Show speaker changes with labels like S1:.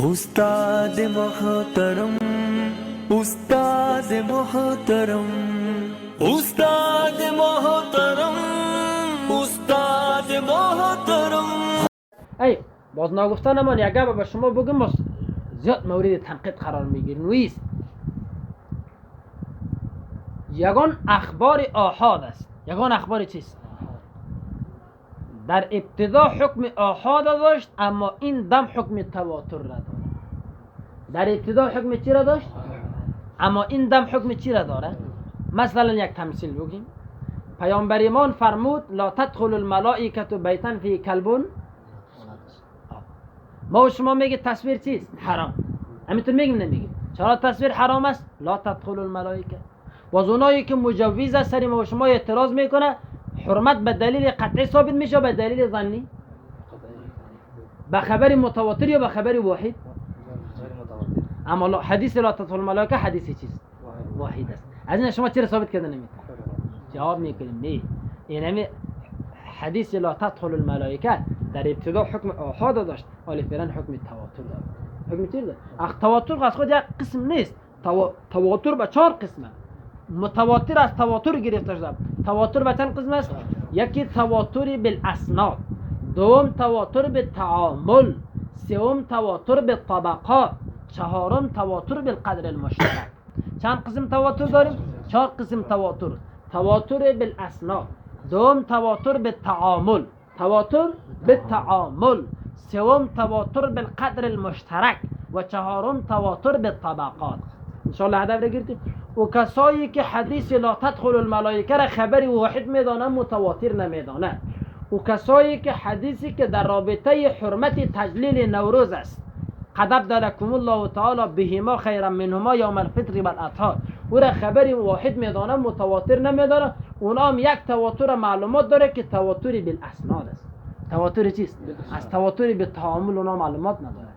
S1: उस्ताद मोहतरम उस्ताद मोहतरम उस्ताद मोहतरम उस्ताद मोहतरم.
S2: ای باز نگفتن من یک گپ به شما بگم باز زیاد مورد تنقید قرار میگیرین. نویست یگان اخبار آحاد است. یگان اخبار چیست؟ در ابتدا حکم آحاد داشت، اما این دم حکم تواتر را داره. در ابتدا حکم چی را داشت؟ اما این دم حکم چی را داره؟ مثلا یک تمثیل بگیم. پیامبر ایمان فرمود لا تدخل الملائکه بیتا فی کلب. ما و شما میگه تصویر چیست؟ حرام. همینطور میگیم نمیگیم؟ چرا تصویر حرام است؟ لا تدخل الملائکه. باز اونایی که مجوز است سر ما و شما اعتراض میکنه، حرمت به دلیل قطعی ثابت میشه به دلیل ظنی؟ به خبر متواتر یا به خبر واحد؟ اما حدیث لا تدخل الملائکه حدیث چیست؟ واحد است. از این شما چرا ثابت کردن نمیتونید؟ جواب میکنیم نه. این حدیث لا تدخل الملائکه در ابتدا حکم آحاد داشت، ولی فعلا حکم تواتر داره. حکم چی داره؟ تواتر از خود یک قسم نیست. تواتر به 4 قسمه. متواتر از تواتر گرفته شده. تواتر به چند قسم است؟ یکی تواتر بالاسناد، دوم تواتر بالتعامل، سوم تواتر بالطبقات، چهارم تواتر بالقدر المشترک. چند قسم تواتر داریم؟ 4 قسم تواتر. تواتر بالاسناد، دوم تواتر بالتعامل، تواتر بالتعامل، سوم تواتر بالقدر المشترک و چهارم تواتر بالطبقات. انشاءالله هدف را گرفتیم. و کسایی که حدیث لا تدخل الملائکه را خبری واحد میدانه متواتر نمیدانه. و کسایی که حدیثی که در رابطه حرمت تجلیل نوروز است، قد ابدلکم الله تعالی بهما خیرا منهما یوم الفطر والاضحی، او را خبری واحد میدانه متواتر نمیدانه. اونا هم یک تواتر معلومات داره که تواتری بالاسناد است. تواتر چیست؟ از تواتری به تعامل اونا معلومات نداره.